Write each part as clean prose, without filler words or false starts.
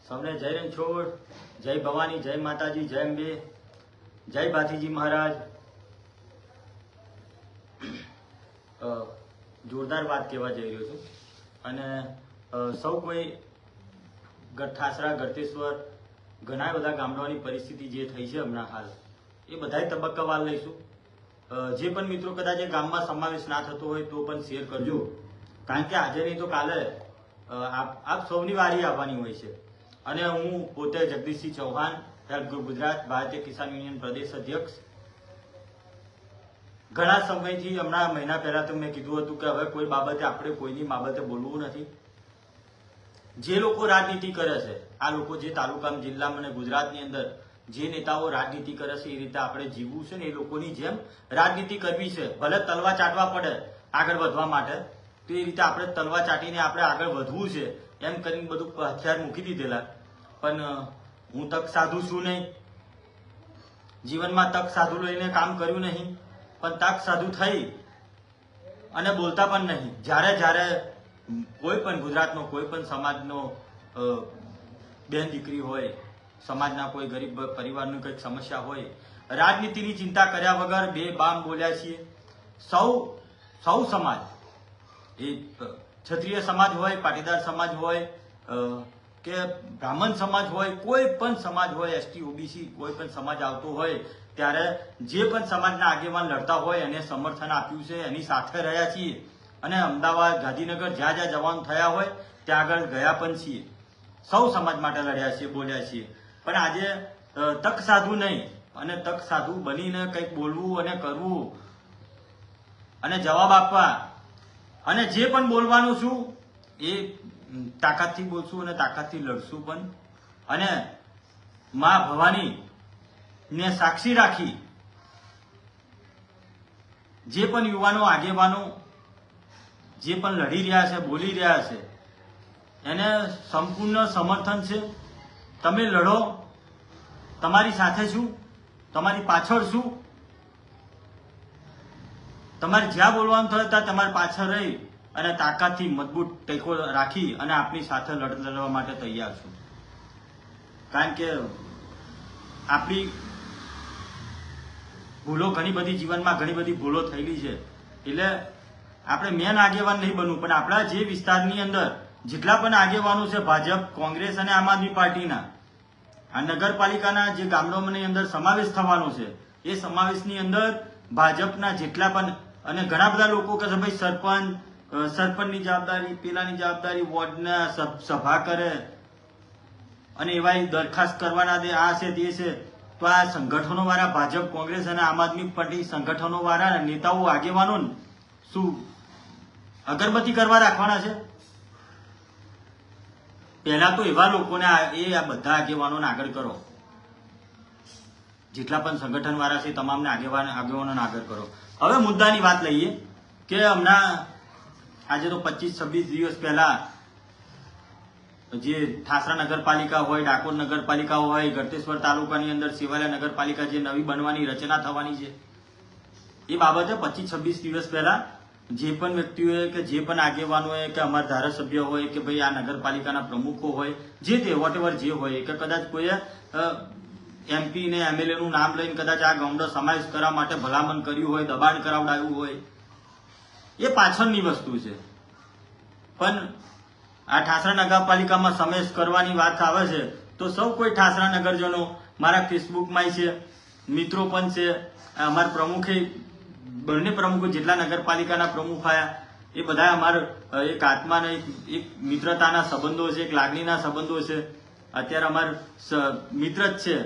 સૌને જય રણછોડ, જય ભવાની, જય માતાજી, જય અંબે, જય ભાથીજી મહારાજ। જોરદાર વાત કહેવા જઈ રહ્યો છું અને સૌ કોઈ ઠાસરા, ગળતેશ્વર, ઘણા બધા ગામડાઓની પરિસ્થિતિ જે થઈ છે હમણાં હાલ, એ બધાય તબક્કાવાર લઈશું। જે પણ મિત્રો કદાચ એ ગામમાં સમાવેશ ના થતો હોય તો પણ શેર કરજો, કારણ કે આજે નહીં તો કાલે આપ સૌની વારી આવવાની હોય છે। અને હું પોતે જગદીશસિંહ ચૌહાણ, હેલ્પ ગ્રુપ ગુજરાત, ભારતીય કિસાન યુનિયન પ્રદેશ અધ્યક્ષ। ઘણા સમયથી હમણાં મહિના પહેલા તો મેં કીધું હતું કે હવે કોઈ બાબતે આપણે કોઈની બાબતે બોલવું નથી। જે લોકો રાજનીતિ કરે છે, આ લોકો જે તાલુકા, જિલ્લામાં અને ગુજરાતની અંદર જે નેતાઓ રાજનીતિ કરે છે, એ રીતે આપણે જીવવું છે ને એ લોકોની જેમ રાજનીતિ કરવી છે। ભલે તલવાર ચાટવા પડે આગળ વધવા માટે, તો એ રીતે આપણે તલવાર ચાટીને આપણે આગળ વધવું છે એમ કરીને બધું હથિયાર મૂકી દીધેલા। પણ હું તક સાધુ છું નહીં, જીવનમાં તક સાધુ લઈને કામ કર્યું નહીં, પણ તક સાધુ થઈ અને બોલતા પણ નહીં। જ્યારે જ્યારે કોઈ પણ ગુજરાતનો કોઈ પણ સમાજનો બેન દીકરી હોય, સમાજના કોઈ ગરીબ પરિવારની કંઈક સમસ્યા હોય, રાજનીતિની ચિંતા કર્યા વગર બે બામ બોલ્યા છીએ। સૌ સમાજ, એ ક્ષત્રિય સમાજ હોય, પાટીદાર સમાજ હોય કે બ્રાહ્મણ સમાજ હોય, કોઈ પણ સમાજ હોય, એસટી ઓબીસી કોઈ પણ સમાજ આવતો હોય, ત્યારે જે પણ સમાજના આગેવાન લડતા હોય એને સમર્થન આપ્યું છે, એની સાથે રહ્યા છીએ અને અમદાવાદ, ગાંધીનગર જ્યાં જ્યાં જવાનું થયા હોય ત્યાં આગળ ગયા પણ છીએ। સૌ સમાજ માટે લડ્યા છીએ, બોલ્યા છીએ। પણ આજે તક સાધુ નહીં અને તક સાધુ બનીને કંઈક બોલવું અને કરવું અને જવાબ આપવા અને જે પણ બોલવાનું છું એ તાકાતથી બોલશું અને તાકાતથી લડશું પણ। અને માં ભવાની ને સાક્ષી રાખી જે પણ યુવાનો, આગેવાનો જે પણ લડી રહ્યા છે, બોલી રહ્યા છે, એને સંપૂર્ણ સમર્થન છે। તમે લડો, તમારી સાથે છું, તમારી પાછળ છું। તમારે જ્યાં બોલવાનું થયું ત્યાં તમારી પાછળ રહી અને તાકાતથી મજબૂત ટેકો રાખી અને આપની સાથે લડવા માટે તૈયાર છું। કારણ કે આપણી ભૂલો ઘણી બધી, જીવનમાં ઘણી બધી ભૂલો થયેલી છે, એટલે આપણે મેન આગેવાન નહીં બનવું, પણ આપણા જે વિસ્તારની અંદર જેટલા પણ આગેવાનો છે, ભાજપ, કોંગ્રેસ અને આમ આદમી પાર્ટીના, આ નગરપાલિકાના જે ગામડાઓની અંદર સમાવેશ થવાનો છે, એ સમાવેશની અંદર ભાજપના જેટલા પણ, અને ઘણા બધા લોકો કહે છે ભાઈ સરપંચની જવાબદારી, પેલાની જવાબદારી, વોર્ડના સભા કરે અને એવા દરખાસ્ત કરવાના દે, આ છે તે છે। તો આ સંગઠનો વાળા ભાજપ, કોંગ્રેસ અને આમ આદમી પાર્ટી સંગઠનો વાળા નેતાઓ, આગેવાનો શું અગરબત્તી કરવા રાખવાના છે? પહેલા તો એવા લોકોને આ બધા આગેવાનોને આગળ કરો, જેટલા પણ સંગઠન વાળા છે તમામને આગેવાનોને આગળ કરો। હવે મુદ્દાની વાત લઈએ કે હમણાં આજે તો 25-26 દિવસ પહેલા જે ઠાસરા નગરપાલિકા હોય, ડાકોર નગરપાલિકા હોય, ગળતેશ્વર તાલુકાની અંદર સેવાલિયા નગરપાલિકા જે નવી બનવાની રચના થવાની છે, એ બાબતે 25-26 દિવસ પહેલા જે પણ વ્યક્તિઓએ કે જે પણ આગેવાનોએ કે અમારા ધારાસભ્ય હોય કે ભાઈ આ નગરપાલિકાના પ્રમુખો હોય, જે તે વોટેવર જે હોય, કે કદાચ કોઈએ એમપી ને એમએલએ નું નામ લઈને કદાચ આ ગામનો સમાવેશ કરવા માટે ભલામણ કર્યું હોય, દબાણ કરાવડાવ્યું હોય, એ પાછળની વસ્તુ છે। પણ આ ઠાસરા નગરપાલિકામાં સમાવેશ કરવાની વાત આવે છે તો સૌ કોઈ ઠાસરા નગરજનો, મારા ફેસબુકમાં છે, મિત્રો પણ છે, અમારા પ્રમુખે, બંને પ્રમુખો જેટલા નગરપાલિકાના પ્રમુખ આવ્યા એ બધા અમારા એક આત્માના એક મિત્રતાના સંબંધો છે, એક લાગણીના સંબંધો છે। અત્યારે અમારા મિત્ર જ છે,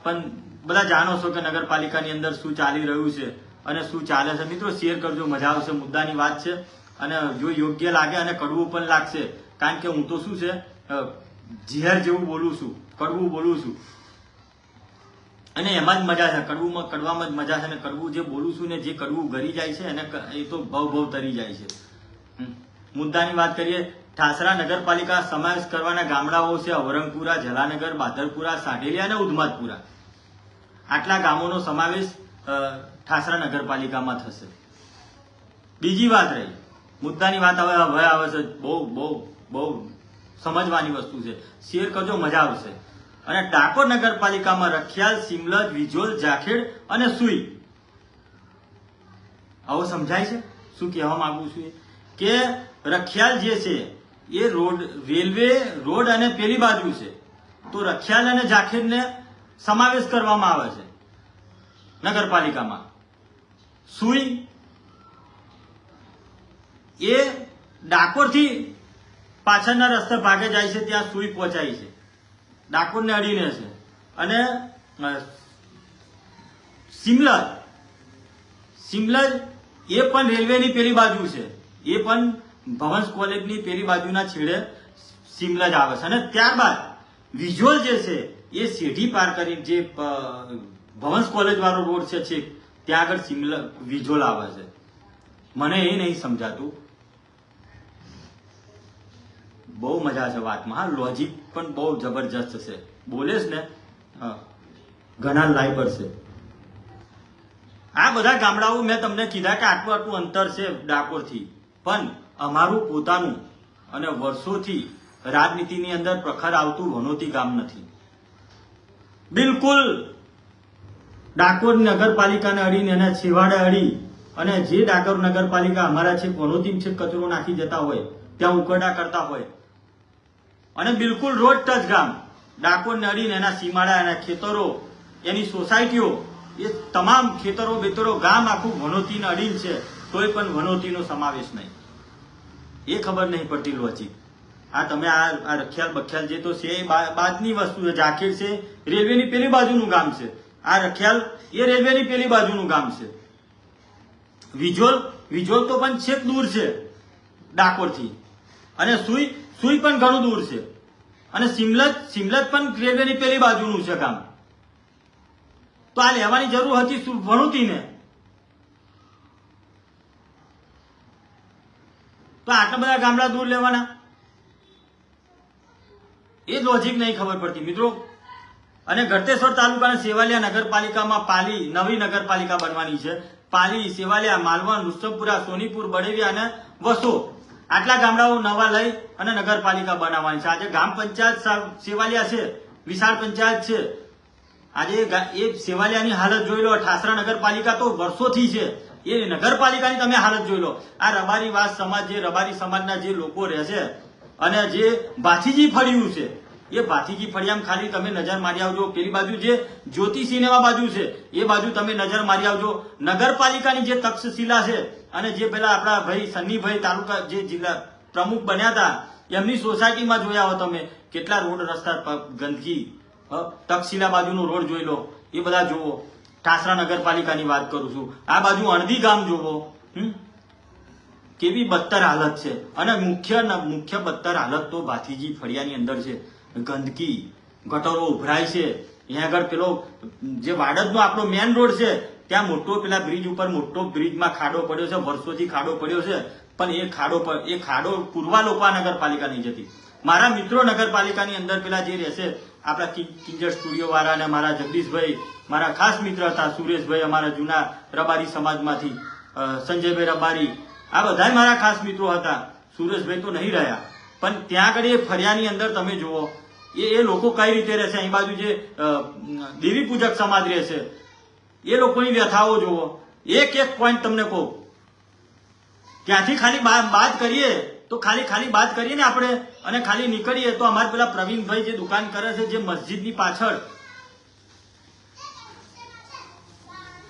પણ બધા જાણો છો કે નગરપાલિકાની અંદર શું ચાલી રહ્યું છે અને શું ચાલે છે। મિત્રો શેર કરજો, મજા આવશે, મુદ્દાની વાત છે અને જો યોગ્ય લાગે અને કડવું પણ લાગશે, કારણ કે હું તો શું છે ઝેર જેવું બોલું છું, કડવું બોલું છું અને એમાં જ મજા છે, કડવામાં જ મજા છે। અને કડવું જે બોલું છું ને જે કડવું ગરી જાય છે એને એ તો ભવ તરી જાય છે। મુદ્દાની વાત કરીએ, ઠાસરા નગરપાલિકા સમાવેશ કરવાના ગામડાઓ છે અવરંગપુરા, જલાનગર, બાદરપુરા, સાઢેલિયા અને ઉધમાતપુરા। આટલા ગામોનો સમાવેશ ઠાસરા નગરપાલિકામાં થશે। બીજી વાત રહી, મુદ્દાની વાત હવે આવે છે બહુ સમજવાની વસ્તુ છે, શેર કરજો, મજા આવશે. અને ડાકોર નગરપાલિકામાં રખિયાલ, સિમલજ, વિજોલ, જાખેડ અને સુઈ. આવો સમજાય છે શું કહેવા માંગુ છું? કે રખિયાલ જે છે એ રોડ, રેલવે રોડ અને પેલી બાજુ છે, તો રખિયાલ અને જાખેડને સમાવેશ કરવામાં આવે છે નગરપાલિકામાં. સુઈ એ ડાકોરથી પાછળના રસ્તે ભાગે જાય છે, ત્યાં સુઈ પહોંચાય છે, ડાકોરને અડીને છે. અને સિમલજ એ પણ રેલવેની પેલી બાજુ છે, એ પણ ભવંસ કોલેજની પેલી બાજુના છેડે સિમલજ આવે છે. અને ત્યારબાદ વિજોલ જે છે એ શેઢી પાર કરી જે ભવંસ કોલેજ વાળો રોડ છે ત્યાં આગળ વિજોલ આવે છે. મને એ નહીં સમજાતું. બહુ મજા છે વાતમાં. હા, લોજિક પણ બહુ જબરજસ્ત છે. બોલેસ ને ઘણા લાઈ પડશે. આ બધા ગામડાઓ મેં તમને કીધા કે આટલું આટલું અંતર છે ડાકોરથી, પણ અમારું પોતાનું અને વર્ષોથી રાજનીતિની અંદર પ્રખર આવતું વનોતી ગામ નથી. બિલકુલ ડાકોર નગરપાલિકાને અડીને એના છેવાડે અડી અને જે ડાકોર નગરપાલિકા અમારા છે વનોતી છે કચરો નાખી જતા હોય, ત્યાં ઉકરડા કરતા હોય, અને બિલકુલ રોડ ટચ ગામ, ડાકોરને અડીને એના સીમાડા, એના ખેતરો, એની સોસાયટીઓ, એ તમામ ખેતરો બેતરો ગામ આખું વનોતીને અડીન છે, તોય પણ વનોતીનો સમાવેશ નહીં. એ ખબર નહીં પડતી લોજિક. આ તમે આ રખિયાલ બખિયાલ જે તો છે એ બાદની વસ્તુ છે. જાખેડ છે રેલવેની પેલી બાજુનું ગામ છે, આ રખિયાલ એ રેલવેની પેલી બાજુનું ગામ છે. વિજોલ તો પણ છેક દૂર છે ડાકોરથી. અને સુઈ પણ ઘણું દૂર છે. અને સિમલજ પણ રેલવેની પેલી બાજુનું છે ગામ. તો આ લેવાની જરૂર હતી વણુતીને. તો આટલા બધા ગામડા દૂર લેવાના, એ લોજિક નહીં ખબર પડતી મિત્રો. અને ગળતેશ્વર તાલુકાના સેવાલિયા નગરપાલિકામાં પાલી નવી નગરપાલિકા બનવાની છે. પાલી, સેવાલિયા, માલવણ, રુસ્તમપુરા, સોનીપુર, બળેવિયા અને વસો, આટલા ગામડાઓ નવા લઈ અને નગરપાલિકા બનાવવાની છે. આજે ગ્રામ પંચાયત સેવાલિયા છે, વિશાળ પંચાયત છે. આજે એ સેવાલિયાની હાલત જોઈ લો. ઠાસરા નગરપાલિકા તો વર્ષોથી છે, એ નગરપાલિકાની તમે હાલત જોઈ લો. આ રબારી વાસ સમાજ, જે રબારી સમાજના જે લોકો રહે છે, અને જે ભાથીજી ફળિયું છે, એ ભાથીજી ફળિયામાં ખાલી તમે નજર મારી આવજો. પેલી બાજુ જે જ્યોતિ સિનેમા બાજુ છે એ બાજુ તમે નજર મારી આવજો. નગરપાલિકાની જે તક્ષશિલા છે, અને જે પેલા આપણા ભાઈ સન્નીભાઈ તાલુકા જે જિલ્લા પ્રમુખ બન્યા હતા, એમની સોસાયટીમાં જોયા હો તમે કેટલા રોડ રસ્તા ગંદકી. તક્ષશિલા બાજુનો રોડ જોઈ લો, એ બધા જોવો. ઠાસરા નગરપાલિકાની વાત કરું છું. આ બાજુ અણધી ગામ જોવો, કેવી બદતર હાલત છે. અને મુખ્ય બદતર હાલત તો ભાથીજી ફળિયાની અંદર છે. ગંદકી, ગટરો ઉભરાય છે. અહીંયા આગળ પેલો જે વાડદનો આપણો મેન રોડ છે, ત્યાં મોટો પેલા બ્રિજ ઉપર મોટો બ્રિજમાં ખાડો પડ્યો છે, વર્ષોથી ખાડો પડ્યો છે. પણ એ ખાડો પૂરવા લોકો આ નગરપાલિકા નહીં જતી. મારા મિત્રો નગરપાલિકાની અંદર પેલા જે રહેશે, આપણા કિંજર સ્ટુડિયો વાળા અને મારા જગદીશભાઈ મારા ખાસ મિત્ર હતા, સુરેશભાઈ અમારા જૂના રબારી સમાજમાંથી, સંજયભાઈ રબારી, આ બધા મારા ખાસ મિત્રો હતા. સુરેશભાઈ તો નહીં રહ્યા, પણ ત્યાં આગળ એ ફરિયાની અંદર તમે જુઓ એ લોકો કઈ રીતે રહેશે. અહીં બાજુ જે દેવી પૂજક સમાજ રહેશે, એ લોકોની વ્યથાઓ જુઓ. એક પોઈન્ટ તમને કહું, ત્યાંથી ખાલી બાદ કરીએ તો ખાલી બાદ કરીએ ને આપણે, અને ખાલી નીકળીએ તો અમારે પેલા પ્રવીણભાઈ જે દુકાન કરે છે, જે મસ્જિદની પાછળ,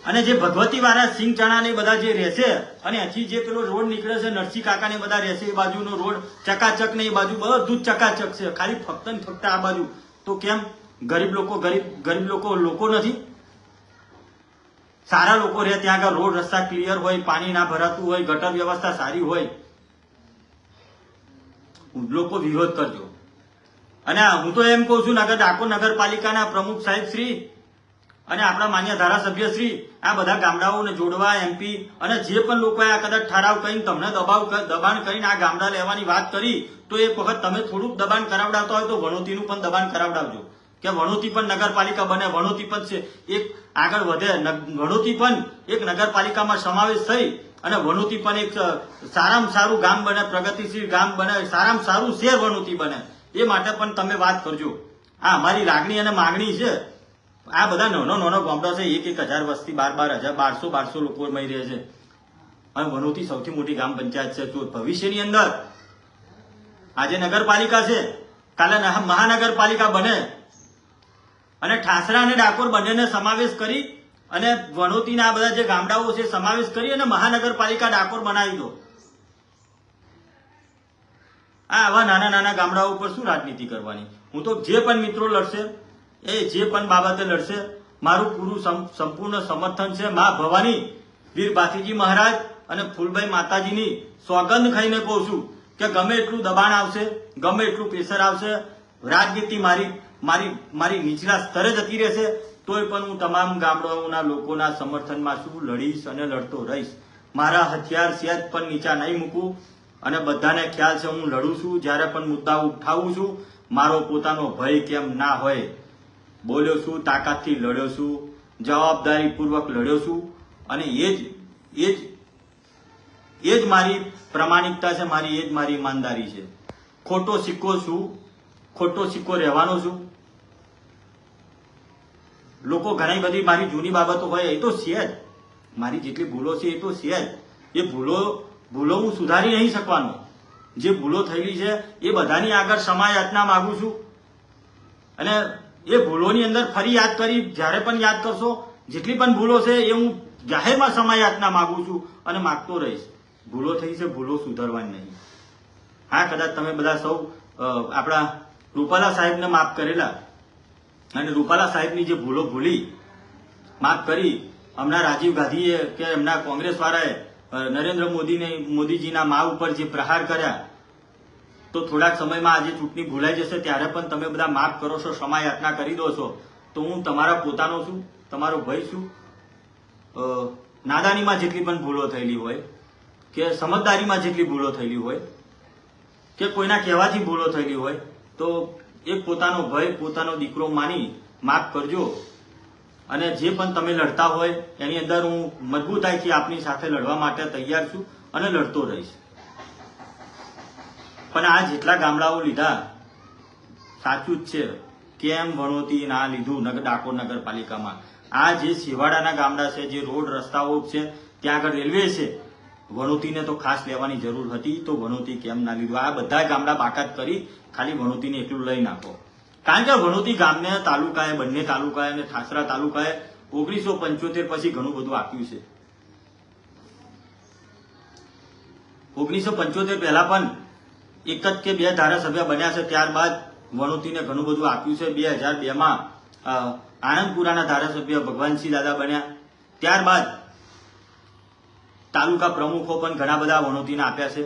અને જે ભગવતી વાળા સિંગ ચણા ને બધા જે રહેશે, અને અહીંથી જે પેલો રોડ નીકળે છે નરસિંહ કાકા ને બધા રહેશે, એ બાજુનો રોડ ચકાચક ને એ બાજુ બધું જ ચકાચક છે. ખાલી ફક્ત ને ફક્ત આ બાજુ. તો કેમ ગરીબ લોકો નથી? સારા લોકો રહે ત્યાં આગળ, રોડ રસ્તા ક્લિયર હોય, પાણી ના ભરાતું હોય, ગટર વ્યવસ્થા સારી હોય, લોકો વિરોધ કરજો. અને હું તો એમ કઉ છું, ડાકોર નગરપાલિકાના પ્રમુખ સાહેબ શ્રી અને આપણા માન્ય ધારાસભ્ય શ્રી આ બધા ગામડાઓને જોડવા, એમપી અને જે પણ લોકોએ આ કદાચ ઠરાવ કરીને તમને દબાણ કરીને આ ગામડા લેવાની વાત કરી, તો એક વખત તમે થોડુંક દબાણ કરાવડાવતા હોય તો વણોતીનું પણ દબાણ કરાવડાવજો, કે વણોતી પણ નગરપાલિકા બને, વણોતી પણ છે એક આગળ વધે, વણોતી પણ એક નગરપાલિકામાં સમાવેશ થઈ અને વણોતી પણ એક સારામાં સારું ગામ બને, પ્રગતિશીલ ગામ બને, સારામાં સારું શહેર વણોતી બને. એ માટે પણ તમે વાત કરજો. આ અમારી લાગણી અને માંગણી છે. આ બધા નાનો ગામડા છે, 1,000 વસ્તી, 12,000, 1200 લોકો મળી રહે છે. અને વનોતી સૌથી મોટી ગ્રામ પંચાયત છે. તો ભવિષ્યની અંદર આજે નગરપાલિકા છે, કાલે મહાનગરપાલિકા બને અને ઠાસરા અને ડાકોર બંનેને સમાવેશ કરી અને વનોતીના બધા જે ગામડાઓ છે સમાવેશ કરી અને મહાનગરપાલિકા ડાકોર બનાવી દો. આવા નાના ગામડાઓ ઉપર શું રાજનીતિ કરવાની? હું તો જે પણ મિત્રો લડશે, એ જે પણ બાબતે લડશે, મારું પૂરું સંપૂર્ણ સમર્થન છે. મા ભવાની, વીર ભાથીજી મહારાજ અને ફૂલભાઈ માતાજીની સોગંદ ખાઈને કહું છું કે ગમે એટલું દબાણ આવશે, ગમે એટલું પ્રેશર આવશે, રાજનીતિ મારી નીચલા સ્તરે જતી રહેશે, તોય પણ હું તમામ ગામડાઓના લોકોના સમર્થનમાં છું, લડીશ અને લડતો રહીશ. મારા હથિયાર સહેજ પણ નીચા નહીં મૂકું અને બધાને ખ્યાલ છે હું લડું છું. જ્યારે પણ મુદ્દા ઉઠાવું છું, મારો પોતાનો ભય કેમ ના હોય, બોલ્યો છું, તાકાતથી લડ્યો છું, જવાબદારીપૂર્વક લડ્યો છું. અને એ જ મારી પ્રામાણિકતા છે, એ જ મારી ઈમાનદારી છે. ખોટો સિક્કો છું, ખોટો સિક્કો રહેવાનો છું. લોકો ઘણી બધી મારી જૂની બાબતો હોય, એ તો છે જ, મારી જેટલી ભૂલો છે એ તો છે જ. એ ભૂલો હું સુધારી નહીં શકવાનો. જે ભૂલો થયેલી છે એ બધાની આગળ ક્ષમા યાચના માંગુ છું. અને એ ભૂલોની અંદર ફરી યાદ કરી, જ્યારે પણ યાદ કરશો, જેટલી પણ ભૂલો છે એ હું જાહેરમાં ક્ષમા યાચના માંગુ છું અને માગતો રહીશ. ભૂલો થઈ છે, ભૂલો સુધારવાની નહીં. હા, કદાચ તમે બધા સૌ આપણા રૂપાલા સાહેબને માફ કરેલા અને રૂપાલા સાહેબની જે ભૂલો ભૂલી માફ કરી, હમણાં રાજીવ ગાંધીએ કે એમના કોંગ્રેસ વાળાએ નરેન્દ્ર મોદીજીના મા ઉપર જે પ્રહાર કર્યા, તો થોડાક સમયમાં આજે ચૂંટણી ભૂલાઈ જશે ત્યારે પણ તમે બધા માફ કરો છો, ક્ષમા યાચના કરી દો છો. તો હું તમારા પોતાનો છું, તમારો ભાઈ છું. નાદાનીમાં જેટલી પણ ભૂલો થયેલી હોય કે સમજદારીમાં જેટલી ભૂલો થયેલી હોય કે કોઈના કહેવાથી ભૂલો થયેલી હોય, તો એક પોતાનો ભાઈ, પોતાનો દીકરો માની માફ કરજો. અને જે પણ તમે લડતા હોય એની અંદર હું મજબૂતાઈથી આપની સાથે લડવા માટે તૈયાર છું અને લડતો રહીશ. પણ આ જેટલા ગામડાઓ લીધા, સાચું જ છે, કેમ વણોતી ના લીધું ડાકોર નગરપાલિકામાં. આ જે છેવાડાના ગામડા છે, જે રોડ રસ્તાઓ છે, ત્યાં આગળ રેલવે છે, વણોતીને તો ખાસ લેવાની જરૂર હતી, તો વણોતી કેમ ના લીધું? આ બધા ગામડા બાકાત કરી ખાલી વણોતીને એટલું લઈ નાખો. કારણ કે વણોતી ગામને તાલુકાએ, બંને તાલુકાએ અને ઠાસરા તાલુકાએ 1975 પછી ઘણું બધું આપ્યું છે. 1975 પહેલા પણ એક જ કે બે ધારાસભ્ય બન્યા છે, ત્યારબાદ વણોતીને ઘણું બધું આપ્યું છે. 2002માં આનંદપુરાના ધારાસભ્ય ભગવાનસિંહ દાદા બન્યા. ત્યારબાદ તાલુકા પ્રમુખો પણ ઘણા બધા વણોતીને આપ્યા છે.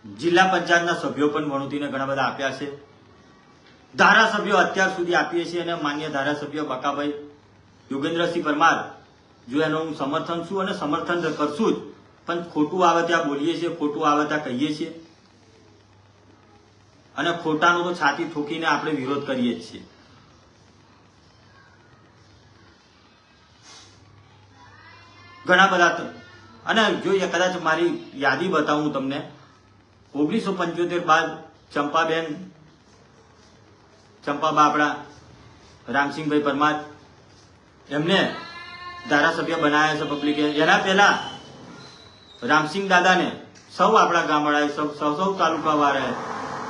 જિલ્લા પંચાયતના સભ્યો પણ વણોતીને ઘણા બધા આપ્યા છે. ધારાસભ્યો અત્યાર સુધી આપીએ છીએ અને માન્ય ધારાસભ્ય બકાભાઈ યોગેન્દ્રસિંહ પરમાર, જો એનો હું સમર્થન છું અને સમર્થન કરશું જ, પણ ખોટું આવે ત્યાં બોલીએ છીએ, ખોટું આવે ત્યાં કહીએ છીએ અને ખોટાનો તો છાતી ઠોકીને આપણે વિરોધ કરીએ જ છીએ. ઘણા બધા. અને જો કદાચ મારી યાદી બતાવું તમને, 1975 બાદ ચંપાબા આપણા રામસિંહભાઈ પરમાર, એમને ધારાસભ્ય બનાવ્યા છે પબ્લિકે. એના પહેલા રામસિંહ દાદાને સૌ આપણા ગામડાએ, સૌ તાલુકા વાળાએ,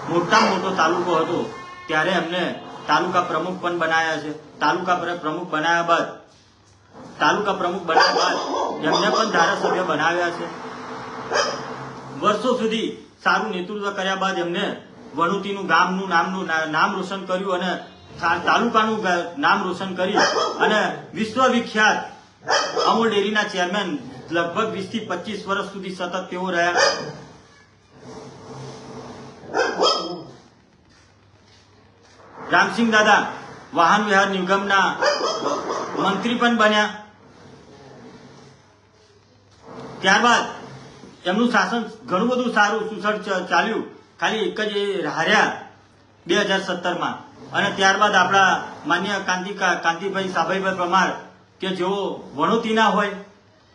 મોટામાં મોટો તાલુકો હતો ત્યારે એમને તાલુકા પ્રમુખ પણ બનાવ્યા છે. તાલુકા પ્રમુખ બનાવ્યા બાદ એમને પણ ધારાસભ્ય બનાવ્યા છે. વર્ષો સુધી સારું નેતૃત્વ કર્યા બાદ એમને વણોતીનું ગામનું નામ રોશન કર્યું અને તાલુકાનું નામ રોશન કરી અને વિશ્વવિખ્યાત અમૂલ ડેરીના ચેરમેન લગભગ 20 થી 25 વર્ષ સુધી સતત તેઓ રહ્યા. રામસિંહ દાદા વાહન વ્યવહાર નિગમના મંત્રી પણ બન્યા. ત્યારબાદ એમનું શાસન ઘણું બધું સારું સુસળ ચાલ્યું. ખાલી એક જ એ હાર્યા 2017માં. અને ત્યારબાદ આપણા માન્ય કાંતિભાઈ સાભાઈભાઈ પરમાર કે જેઓ વણોતીના હોય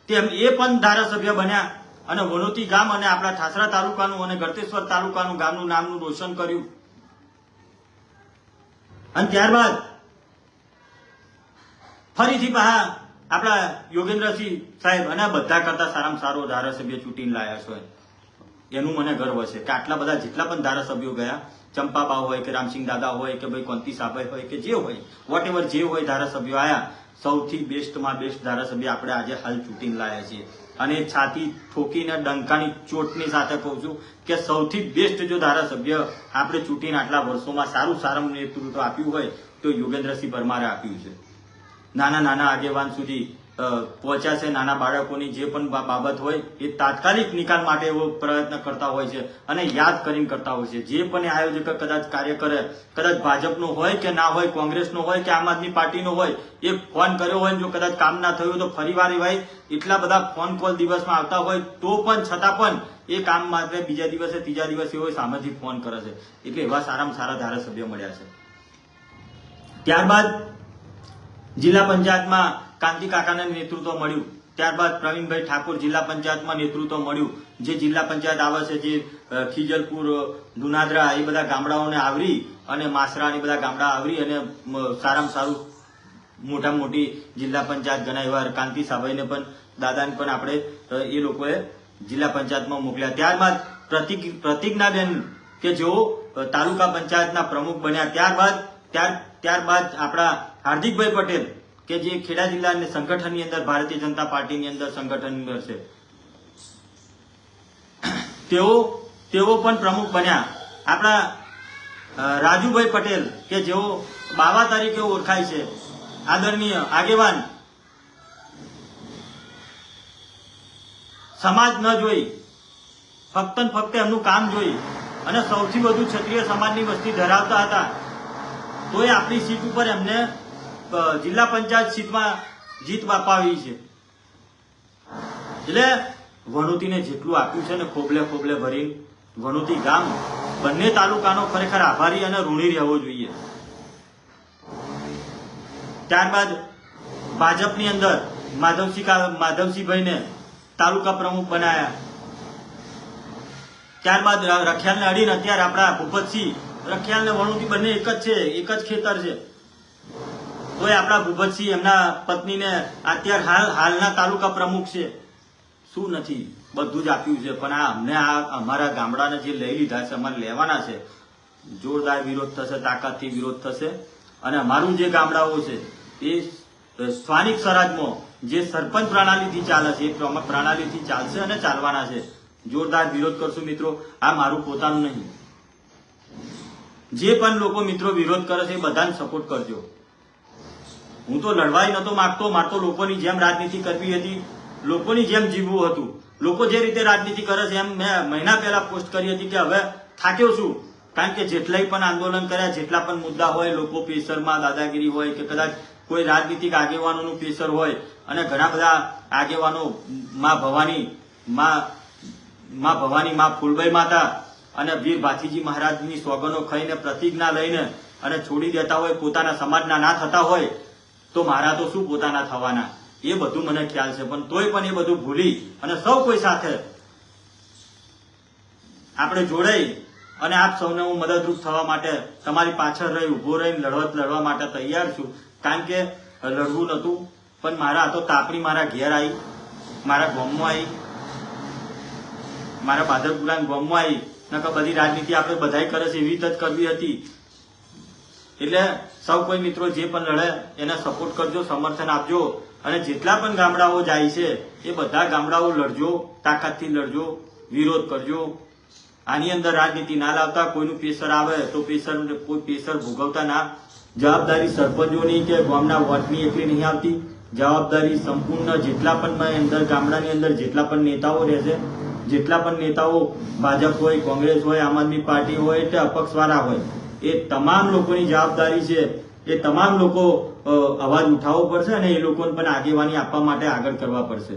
તેમ એ પણ ધારાસભ્ય બન્યા અને વણોતી ગામ અને આપણા ઠાસરા તાલુકાનું અને ગળતેશ્વર તાલુકાનું ગામનું નામનું રોશન કર્યું. અને ત્યારબાદ ફરીથી પાછા આપણા યોગેન્દ્રસિંહ સાહેબ અને બધા કરતા સારામાં સારો ધારાસભ્ય ચૂંટીને લાયા છો, એનું મને ગર્વ છે કે આટલા બધા જેટલા પણ ધારાસભ્યો ગયા, ચંપાબા હોય કે રામસિંહ દાદા હોય કે ભાઈ કોંતી સાભાઈ હોય કે જે હોય, વોટ એવર જે હોય ધારાસભ્યો આયા, સૌથી બેસ્ટમાં બેસ્ટ ધારાસભ્ય આપણે આજે હાલ ચૂંટીને લાયા છીએ. અને છાતી ઠોકીને ડંકાની ચોટની સાથે કહું છું કે સૌથી બેસ્ટ જો ધારાસભ્ય આપણે ચૂંટીને આટલા વર્ષોમાં સારું નેતૃત્વ આપ્યું હોય તો યોગેન્દ્રસિંહ પરમારે આપ્યું છે. નાના નાના આગેવાન સુધી પહોંચ્યા છે. નાના બાળકોની જે પણ બાબત હોય એ તાત્કાલિક નિકાલ માટે એવો પ્રયત્ન કરતા હોય છે અને યાદ કરીને કરતા હોય છે. જે પણ આયોજક કદાચ કાર્ય કરે, કદાચ ભાજપનો હોય કે ના હોય, કોંગ્રેસનો હોય કે આમ આદમી પાર્ટીનો હોય, એ ફોન કર્યો હોય જો કદાચ કામ ના થયું તો ફરીવાર એવાય એટલા બધા ફોન કોલ દિવસમાં આવતા હોય તો પણ છતાં પણ એ કામ માટે બીજા દિવસે ત્રીજા દિવસે હોય સામેથી ફોન કરે છે. એટલે એવા સારામાં સારા ધારાસભ્ય મળ્યા છે. ત્યારબાદ જિલ્લા પંચાયતમાં કાંતિ કાકાને નેતૃત્વ મળ્યું. ત્યારબાદ પ્રવીણભાઈ ઠાકોર જિલ્લા પંચાયતમાં નેતૃત્વ મળ્યું. જે જિલ્લા પંચાયત આવે છે, જે ખીજલપુર, દુનાદરા એ બધા ગામડાઓને આવરી અને માસરા એ બધા ગામડા આવરી અને સારામાં સારું મોટા મોટી જિલ્લા પંચાયત ગણાય એવા કાંતિ સાભાઈને પણ દાદાને પણ આપણે એ લોકોએ જિલ્લા પંચાયતમાં મોકલ્યા. ત્યારબાદ પ્રતિજ્ઞાબેન કે જેઓ તાલુકા પંચાયતના પ્રમુખ બન્યા. ત્યારબાદ આપણા હાર્દિકભાઈ પટેલ કે જે ખેડા જિલ્લાના સંગઠનની અંદર ભારતીય જનતા પાર્ટીની અંદર સંગઠનની અંદર છે, તેઓ પણ પ્રમુખ બન્યા. આપણા રાજુભાઈ પટેલ કે જેઓ બાવા તરીકે ઓળખાય છે, આદરણીય આગેવાન, સમાજ ન જોઈ ફક્ત ને ફક્ત એમનું કામ જોઈ અને સૌથી વધુ ક્ષત્રિય સમાજની વસ્તી ધરાવતા હતા તોય આપણી સીટ ઉપર એમને જિલ્લા પંચાયત સીટમાં જીત અપાવી છે. એટલે વણોતીને જેટલું આપ્યું છે ને ખોબલે ખોબલે ભરી વણોતી ગામ બંને તાલુકાનો ખરેખર આભારી અને ઋણી રહેવો જોઈએ. ત્યારબાદ ભાજપની અંદર માધવસિંહભાઈને તાલુકા પ્રમુખ બનાયા. ત્યારબાદ રખિયાલને અડીને અત્યારે આપણા ભૂપતસિંહ, રખિયાલ ને વણોતી બંને એક જ છે, એક જ ખેતર છે, તોય આપણા ભૂપતસિંહ એમના પત્નીને અત્યારે હાલના તાલુકા પ્રમુખ છે. શું નથી બધું જ આપ્યું છે, પણ અમને અમારા ગામડાને જે લઈ લીધા છે, અમારે લેવાના છે, જોરદાર વિરોધ થશે, તાકાતથી વિરોધ થશે. અને અમારું જે ગામડાઓ છે એ સ્થાનિક સ્વરાજમાં જે સરપંચ પ્રણાલીથી ચાલે છે એ પ્રણાલીથી ચાલશે અને ચાલવાના છે. જોરદાર વિરોધ કરશું મિત્રો. આ મારું પોતાનું નહીં, જે પણ લોકો મિત્રો વિરોધ કરે છે એ બધાને સપોર્ટ કરજો. હું તો લડવાઈ નતો માંગતો, મારતો લોકોની જેમ રાજનીતિ કરવી હતી, લોકોની જેમ જીવવું હતું. લોકો જે રીતે રાજનીતિ કરે છે એમ મેં મહિના પહેલા પોસ્ટ કરી હતી કે હવે થાક્યો છું, કારણ કે જેટલાય પણ આંદોલન કર્યા, જેટલા પણ મુદ્દા હોય, લોકો પ્રેશરમાં દાદાગીરી હોય કે કદાચ કોઈ રાજનીતિક આગેવાનોનું પ્રેશર હોય અને ઘણા બધા આગેવાનો માં ભવાની, માં ફૂલબાઈ માતા અને વીર ભાથીજી મહારાજની સોગનો ખાઈને પ્રતિજ્ઞા લઈને અને છોડી દેતા હોય, પોતાના સમાજના ના થતા હોય તો મારા તો શું પોતાના થવાના, એ બધું મને ખ્યાલ છે. પણ તોય પણ એ બધું ભૂલી અને સૌ કોઈ સાથે આપણે જોડાઈ અને આપ સૌને હું મદદરૂપ થવા માટે તમારી પાછળ રહી ઉભો રહીને લડવા માટે તૈયાર છું. કારણ કે લડવું નતું, પણ મારા તો તાપણી મારા ઘેર આવી, મારા ગામમાં આવી, મારા બાદરપુરા ગામમાં આવી. નકર બધી રાજનીતિ આપણે બધાય કરે છે એવી જ કરવી હતી. એટલે સૌ કોઈ મિત્રો જે પણ લડે એને સપોર્ટ કરજો, સમર્થન આપજો અને જેટલા પણ ગામડાઓ જાય છે એ બધા ગામડાઓ લડજો, તાકાતથી લડજો, વિરોધ કરજો. આની અંદર રાજનીતિ ના લાવતા, કોઈનું પ્રેશર આવે તો કોઈ પ્રેશર ભોગવતા ના. જવાબદારી સરપંચોની કે ગામના વોટની એટલી નહીં આવતી, જવાબદારી સંપૂર્ણ જેટલા પણ અંદર ગામડાની અંદર જેટલા પણ નેતાઓ રહેશે, જેટલા પણ નેતાઓ ભાજપ હોય, કોંગ્રેસ હોય, આમ આદમી પાર્ટી હોય કે અપક્ષવાળા હોય, એ તમામ લોકોની જવાબદારી છે. એ તમામ લોકો અવાજ ઉઠાવવો પડશે અને એ લોકોને પણ આગેવાની આપવા માટે આગળ કરવા પડશે.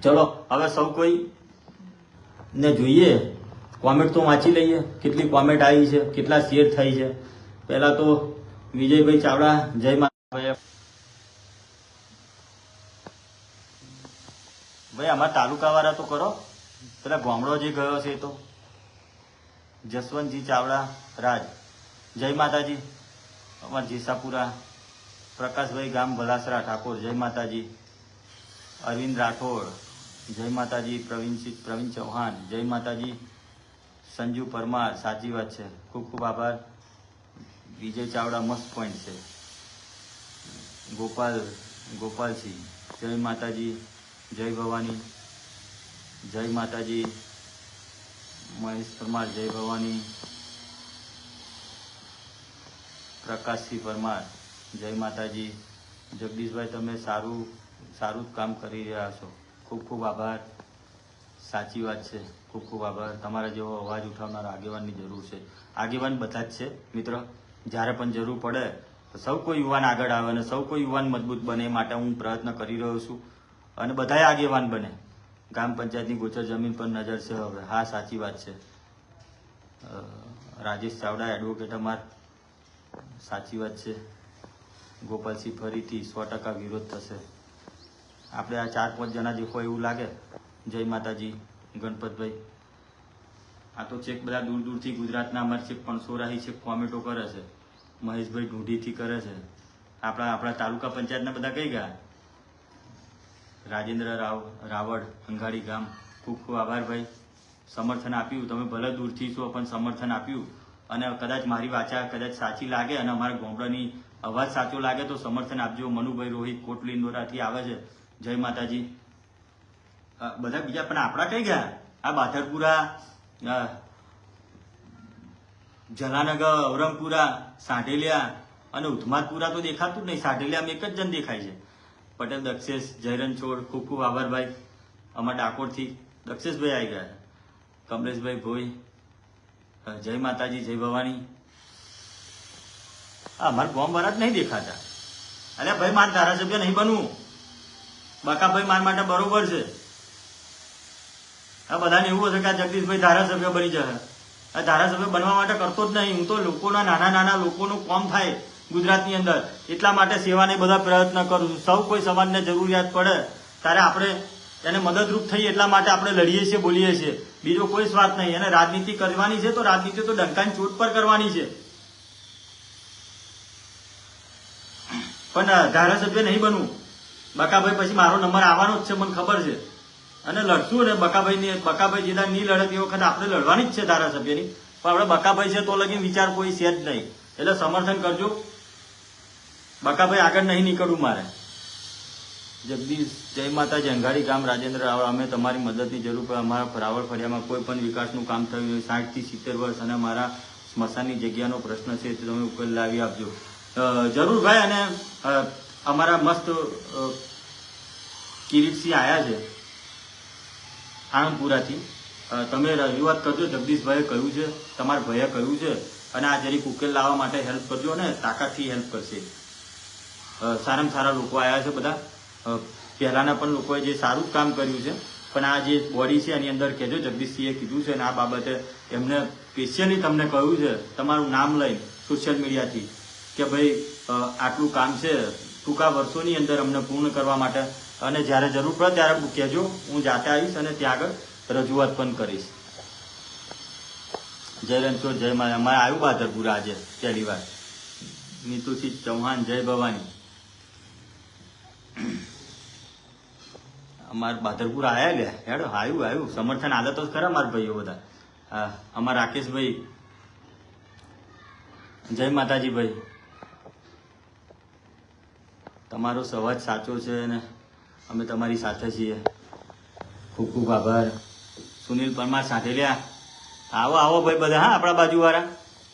ચલો હવે સૌ કોઈ ને જોઈએ, કોમેન્ટ તો વાંચી લઈએ, કેટલી કોમેન્ટ આવી છે, કેટલા શેર થઈ છે. પહેલા તો વિજયભાઈ ચાવડા, જય માતા. ભાઈ અમારા તાલુકા વાળા તો કરો, પેલા ગામડો જે ગયો છે એ તો જસવંતજી ચાવડા રાજ, જય માતાજી. અમારા જેસાપુરા પ્રકાશભાઈ ગામ ભલાસરા ઠાકોર જય માતાજી. અરવિંદ રાઠોડ જય માતાજી. પ્રવીણ ચૌહાણ જય માતાજી. સંજુ પરમાર સાચી વાત છે, ખૂબ ખૂબ આભાર. વિજય ચાવડા મસ્ત પોઈન્ટ છે. ગોપાલસિંહ જય માતાજી. જય ભવાની જય માતાજી. મહેશ પરમાર જય ભવાની. પ્રકાશસિંહ પરમાર જય માતાજી. જગદીશભાઈ તમે સારું જ કામ કરી રહ્યા છો, ખૂબ ખૂબ આભાર. સાચી વાત છે, ખૂબ ખૂબ આભાર. તમારા જેવો અવાજ ઉઠાવનાર આગેવાનની જરૂર છે. આગેવાન બધા જ છે મિત્રો, જ્યારે પણ જરૂર પડે તો સૌ કોઈ યુવાન આગળ આવે અને સૌ કોઈ યુવાન મજબૂત બને એ માટે હું પ્રયત્ન કરી રહ્યો છું અને બધાય આગેવાન બને. ગ્રામ પંચાયતની ગોચર જમીન પર નજર છે હવે. હા સાચી વાત છે. રાજેશ ચાવડા એડવોકેટ અમાર સાચી વાત છે. ગોપાલસિંહ ફરીથી 100% વિરોધ થશે. આપણે આ 4-5 જણા જે હોય એવું લાગે. જય માતાજી. ગણપતભાઈ આ તો ચેક બધા દૂર દૂરથી ગુજરાતના અમારે ચેક પણસોરાહી છે, કોમેન્ટો કરે છે. મહેશભાઈ ઢૂંઢીથી કરે છે. આપણા તાલુકા પંચાયતના બધા કઈ ગયા? રાજેન્દ્ર રાવળ અંગાડી ગામ ખૂબ ખૂબ આભાર ભાઈ. સમર્થન આપ્યું, તમે ભલે દૂરથી છો પણ સમર્થન આપ્યું અને કદાચ મારી વાચા કદાચ સાચી લાગે અને અમારા ગામડાની અવાજ સાચો લાગે તો સમર્થન આપજો. મનુભાઈ રોહિત કોટલીંદોરાથી આવે છે. જય માતાજી. બધા બીજા પણ આપણા કઈ ગયા? આ બાથરપુરા, જલાનગર, ઔરંગપુરા, સાઢેલિયા અને ઉધમાતપુરા તો દેખાતું જ નહીં. સાઢેલિયામાં એક જ જણ દેખાય છે. પટેલ દક્ષેશ જયરણછોડ ખૂબ ખૂબ આભાર ભાઈ. અમારા ડાકોરથી દક્ષેશભાઈ આવી ગયા. કમલેશભાઈ ભોઈ જય માતાજી. જય ભવાની. અમારા ગામવાળા જ નહીં દેખાતા. અલ્યા ભાઈ મારે ધારાસભ્ય નહીં બનવું. બકાભાઈ મારા માટે બરોબર છે. આ બધાને એવું હશે કે આ જગદીશભાઈ ધારાસભ્ય બની જશે. આ ધારાસભ્ય બનવા માટે કરતો જ નહીં. હું તો લોકોના નાના લોકોનું કામ થાય ગુજરાતની અંદર એટલા માટે સેવાને બધા પ્રયત્ન કરું છું. સૌ કોઈ સમાજને જરૂરિયાત પડે ત્યારે આપણે એને મદદરૂપ થઈએ એટલા માટે આપણે લડીએ છીએ, બોલીએ છીએ. બીજો કોઈ સ્વાર્થ નહીં. અને રાજનીતિ કરવાની છે તો રાજનીતિ તો ડંકાની ચોટ પર કરવાની છે. પણ ધારાસભ્ય નહીં બનવું. બકાભાઈ પછી મારો નંબર આવવાનો જ છે, મને ખબર છે. અને લડશું ને બકાભાઈ જેના નહીં લડે તે વખતે આપણે લડવાની જ છે ધારાસભ્યની. પણ આપણે બકાભાઈ છે તો લગી વિચાર કોઈ છે જ નહીં. એટલે સમર્થન કરજો. બકાભાઈ આગળ નહીં નીકળવું મારે. જગદીશ જય માતાજી. અંગાડી ગામ રાજેન્દ્ર રાવળ અમે તમારી મદદની જરૂર પડે. અમારા રાવળ ફળિયામાં કોઈ પણ વિકાસનું કામ થયું હોય 60 થી 70 વર્ષ અને મારા સ્મશાનની જગ્યાનો પ્રશ્ન છે તો તમે ઉકેલ લાવી આપજો. જરૂર ભાઈ. અને અમારા મસ્ત કિરીટસિંહ આવ્યા છે આણંદપુરાથી. તમે રજૂઆત કરજો. જગદીશભાઈએ કહ્યું છે, તમારા ભાઈએ કહ્યું છે અને આ જરીક ઉકેલ લાવવા માટે હેલ્પ કરજો અને તાકાતથી હેલ્પ કરશે. સારામાં સારા લોકો આવ્યા છે બધા. પહેલાના પણ લોકોએ જે સારું જ કામ કર્યું છે પણ આ જે બોડી છે એની અંદર કહેજો. જગદીશસિંહે કીધું છે અને આ બાબતે એમને સ્પેશિયલી તમને કહ્યું છે તમારું નામ લઈ સોશિયલ મીડિયાથી કે ભાઈ આટલું કામ છે ટૂંકા વર્ષોની અંદર અમને પૂર્ણ કરવા માટે અને જ્યારે જરૂર પડે ત્યારે કહેજો. હું જાતે આવીશ અને ત્યાં આગળ રજૂઆત પણ કરીશ. જય રણછોડ જય માતા. અમારે આવ્યું બાદરપુરા આજે પહેલી વાર. નીતુસિંહ ચૌહાણ જય ભવાની. અમારે બાદરપુર આવ્યા લે હેડો. આવ્યું સમર્થન આદત તો ખરા મારા ભાઈઓ બધા. હા અમારા રાકેશભાઈ જય માતાજી ભાઈ. તમારો સંવાદ સાચો છે અને અમે તમારી સાથે છીએ. ખૂબ ખૂબ આભાર. સુનિલ પરમાર સાંઠેલિયા આવો ભાઈ બધા. હા આપણા બાજુવાળા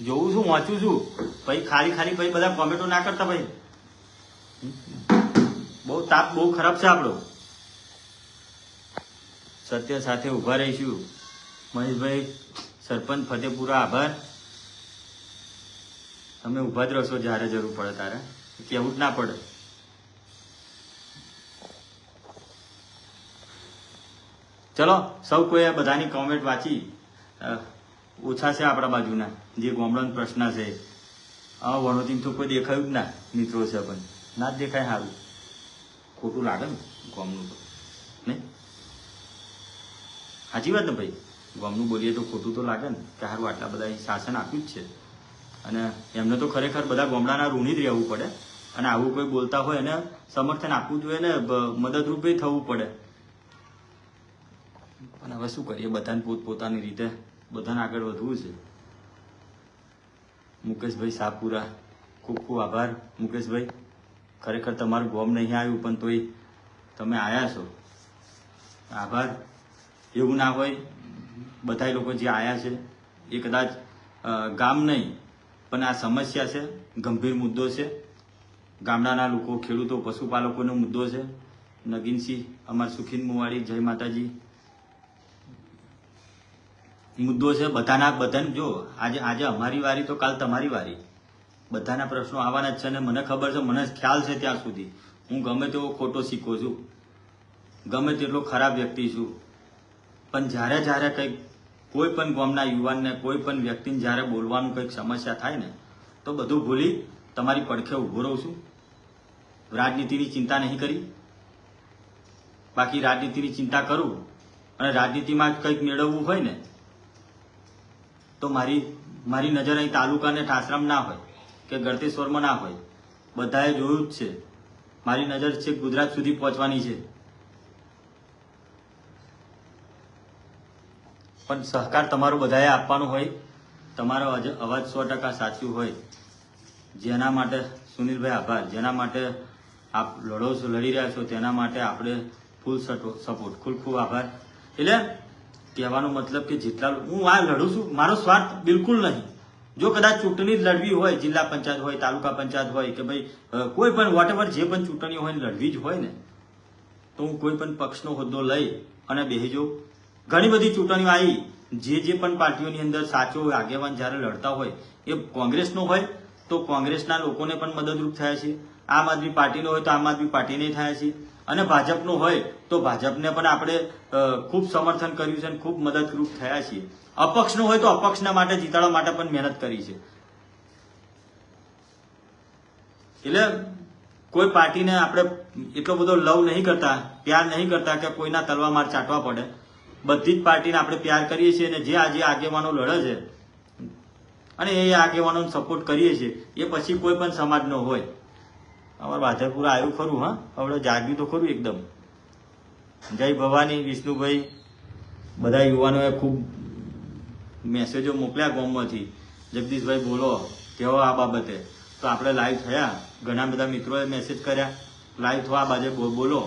જોઉં છું, વાંચું છું. ભાઈ ખાલી ભાઈ બધા કોમેન્ટો ના કરતા ભાઈ. બહુ તાપ બહુ ખરાબ છે આપણો. સત્ય સાથે ઉભા રહીશું. મહેશભાઈ સરપંચ ફતેપુરા આભાર. તમે ઉભા જ રહેશો જ્યારે જરૂર પડે ત્યારે. કહેવું જ ના પડે. ચલો સૌ કોઈ બધાની કોમેન્ટ વાંચી. ઓછા છે આપણા બાજુના જે ગામડાનો પ્રશ્ન છે. વણોતી તો કોઈ દેખાયું જ ના મિત્રો છે પણ ના જ દેખાય. સારું ખોટું લાગે ને ગામનું તો નહીં. સાચી વાત ને ભાઈ. ગામનું બોલીએ તો ખોટું તો લાગે ને કે સારું આટલા બધા શાસન આપ્યું જ છે. અને એમને તો ખરેખર બધા ગામડાના ઋણી જ રહેવું પડે અને આવું કોઈ બોલતા હોય એને સમર્થન આપવું જોઈએ ને મદદરૂપ થવું પડે. પણ હવે શું કરીએ, બધાને પોતપોતાની રીતે બધાને આગળ વધવું છે. મુકેશભાઈ સાપુરા, ખૂબ ખૂબ આભાર મુકેશભાઈ. ખરેખર તમારું ગોમ નહીં આવ્યું પણ તોય તમે આવ્યા છો, આભાર. એવું ના હોય, બધા લોકો જે આવ્યા છે એ કદાચ ગામ નહીં પણ આ સમસ્યા છે, ગંભીર મુદ્દો છે. ગામડાના લોકો, ખેડૂતો, પશુપાલકોનો મુદ્દો છે. નગીનસિંહ, અમાર સુખીન મુવાડી, જય માતાજી. મુદ્દો છે બધાને. જો આજે અમારી વારી તો કાલ તમારી વારી. બધાના પ્રશ્નો આવવાના જ છે અને મને ખબર છે, મને ખ્યાલ છે ત્યાં સુધી હું ગમે તેવો ખોટો શીખો છું, ગમે તેટલો ખરાબ વ્યક્તિ છું, પણ જ્યારે કંઈક કોઈ પણ ગામના યુવાનને, કોઈ પણ વ્યક્તિને જ્યારે બોલવાનું કંઈક સમસ્યા થાય ને તો બધું ભૂલી તમારી પડખે ઊભો રહું છું. રાજનીતિની ચિંતા નહીં કરી. બાકી રાજનીતિની ચિંતા કરું અને રાજનીતિમાં કંઈક મેળવવું હોય ને તો મારી નજર અહીં તાલુકા ને ઠાસરામ ના હોય કે ગળતેશ્વરમાં ના હોય. બધાએ જોયું જ છે. મારી નજર છે ગુજરાત સુધી પહોંચવાની છે. પણ સહકાર તમારો બધાએ આપવાનો હોય. તમારો અવાજ 100% સાચું હોય. જેના માટે સુનિલભાઈ આભાર. જેના માટે આપ લડી રહ્યા છો તેના માટે આપણે ફૂલ સપોર્ટ. ખૂબ આભાર. એટલે કહેવાનો મતલબ કે જેટલા હું આ લડું છું, મારો સ્વાર્થ બિલકુલ નહીં. જો કદાચ ચૂંટણી લડવી હોય, જિલ્લા પંચાયત હોય, તાલુકા પંચાયત હોય કે ભાઈ કોઈ પણ વોટેવર જે પણ ચૂંટણીઓ હોય લડવી જ હોય ને તો હું કોઈ પણ પક્ષનો હોદ્દો લઈ અને બેસી જાઉં. ઘણી બધી ચૂંટણીઓ આવી, જે પણ પાર્ટીઓની અંદર સાચો આગેવાન જ્યારે લડતા હોય એ કોંગ્રેસનો હોય તો કોંગ્રેસના લોકોને પણ મદદરૂપ થયા છે. આમ આદમી પાર્ટીનો હોય તો આમ આદમી પાર્ટીને થયા છે અને ભાજપનો હોય તો ભાજપને પણ આપણે ખૂબ સમર્થન કર્યું છે અને ખૂબ મદદરૂપ થયા છીએ. અપક્ષનો હોય તો અપક્ષના માટે જીતાડવા માટે પણ મહેનત કરી છે. એટલે કોઈ પાર્ટીને આપણે એટલો બધો લવ નહીં કરતા, પ્યાર નહીં કરતા કે કોઈના તલવા માર ચાટવા પડે. બધી જ પાર્ટીને આપણે પ્યાર કરીએ છીએ અને જે આજે આગેવાનો લડે છે અને એ આગેવાનોને સપોર્ટ કરીએ છીએ એ પછી કોઈ પણ સમાજનો હોય. અમારું બાધરપુરા આવ્યું ખરું, હા હવે જાગ્યું તો ખરું એકદમ. જય ભવાની, વિષ્ણુભાઈ, બધા યુવાનોએ ખૂબ મેસેજો મોકલ્યા ગામમાંથી. જગદીશભાઈ બોલો કેવો આ બાબતે, તો આપણે લાઈવ થયા. ઘણા બધા મિત્રોએ મેસેજ કર્યા લાઈવ થવા બાજે બોલો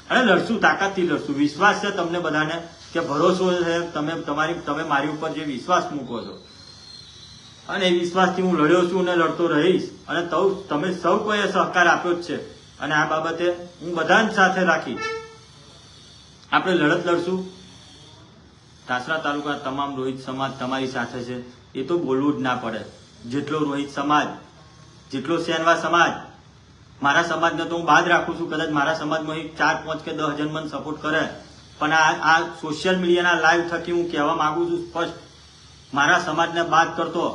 અને લડશું, તાકાતથી લડશું. વિશ્વાસ છે તમને બધાને કે ભરોસો છે, તમે મારી ઉપર જે વિશ્વાસ મૂકો છો અને એ વિશ્વાસથી હું લડ્યો છું અને લડતો રહીશ. અને તમે સૌ કોઈએ સહકાર આપ્યો જ છે અને આ બાબતે હું બધાને સાથે રાખી આપણે લડત લડશું. ઠાસરા તાલુકા તમામ રોહિત સમાજ તમારી સાથે છે, એ તો બોલવું જ ના પડે. જેટલો રોહિત સમાજ, જેટલો સેનવા સમાજ, મારા સમાજને તો હું બાદ રાખું છું. કદાચ મારા સમાજમાં 4, 5 કે 10 જણ મને સપોર્ટ કરે, પણ આ સોશિયલ મીડિયાના લાઈવ થકી હું કહેવા માંગુ છું સ્પષ્ટ, મારા સમાજને બાદ કરતો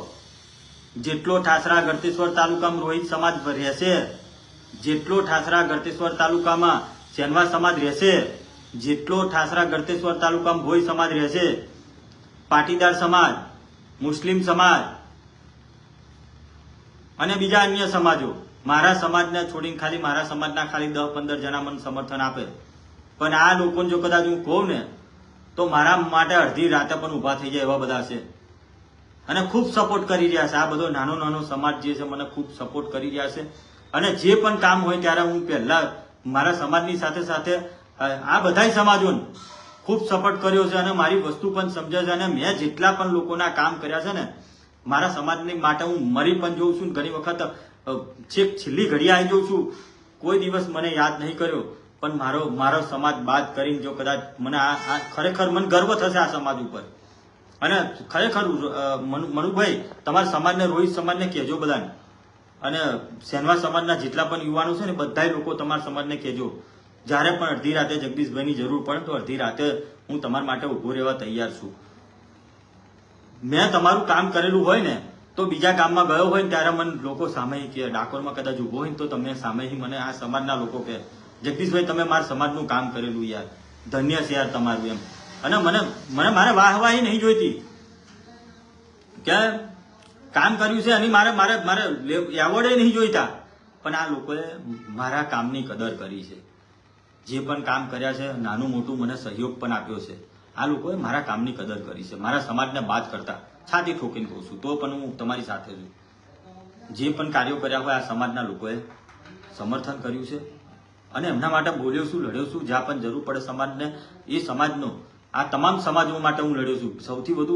જેટલો ઠાસરા ગળતેશ્વર તાલુકામાં રોહિત સમાજ રહેશે, જેટલો ઠાસરા ગળતેશ્વર તાલુકામાં સેનવા સમાજ રહેશે, જેટલો ઠાસરા ગળતેશ્વર તાલુકામાં ભોઈ સમાજ રહેશે, પાટીદાર સમાજ, મુસ્લિમ સમાજ અને બીજા અન્ય સમાજો, મારા સમાજને છોડીને ખાલી મારા સમાજના ખાલી 10-15 જણા મને સમર્થન આપે. પણ આ લોકોને જો કદાચ હું કહું ને તો મારા માટે અડધી રાતે પણ ઉભા થઈ જાય એવા બધા છે અને ખૂબ સપોર્ટ કરી રહ્યા છે. આ બધો નાનો સમાજ જે છે મને ખૂબ સપોર્ટ કરી રહ્યા છે અને જે પણ કામ હોય ત્યારે હું પહેલા મારા સમાજની સાથે સાથે આ બધા સમાજોને ખૂબ સપોર્ટ કર્યો છે અને મારી વસ્તુ પણ સમજે છે અને મેં જેટલા પણ લોકોના કામ કર્યા છે ને મારા સમાજની માટે હું મરી પણ જોઉં છું. ઘણી વખત છેક છેલ્લી ઘડી આવી જાઉં છું. કોઈ દિવસ મને યાદ નહીં કર્યો, પણ મારો સમાજ બાદ કરીને જો કદાચ મને આ ખરેખર મને ગર્વ થશે આ સમાજ ઉપર. અને ખરેખર મનુભાઈ તમારા સમાજને, રોહિત સમાજને કહેજો બધાને, અને સેનવા સમાજના જેટલા પણ યુવાનો છે ને બધા લોકો તમારા સમાજને કહેજો. જ્યારે પણ અડધી રાતે જગદીશભાઈની જરૂર પડે તો અડધી રાતે હું તમારા માટે ઊભો રહેવા તૈયાર છું. મેં તમારું કામ કરેલું હોય ને તો બીજા ગામમાં ગયો હોય ને ત્યારે મને લોકો સામે કે ડાકોરમાં કદાચ ઊભો હોય ને તો તમને સામે મને આ સમાજના લોકો કહે જગદીશભાઈ તમે મારા સમાજનું કામ કરેલું યાર, ધન્ય છે યાર તમારું એમ. અને મને મારે વાહવાહી નહીં જોઈતી કે કામ કર્યું છે અને મારે મારે મારે એવોર્ડે નહીં જોઈતા, પણ આ લોકોએ મારા કામની કદર કરી છે. જે પણ કામ કર્યા છે, નાનું મોટું મને સહયોગ પણ આપ્યો છે. આ લોકોએ મારા કામની કદર કરી છે. મારા સમાજને બાદ કરતા છાતી ઠોકીને કહું છું, તો પણ હું તમારી સાથે છું. જે પણ કાર્યો કર્યા હોય આ સમાજના લોકોએ સમર્થન કર્યું છે અને એમના માટે બોલ્યો છું, લડ્યો છું. જ્યાં પણ જરૂર પડે સમાજને, એ સમાજનો, આ તમામ સમાજો માટે હું લડ્યો છું. સૌથી વધુ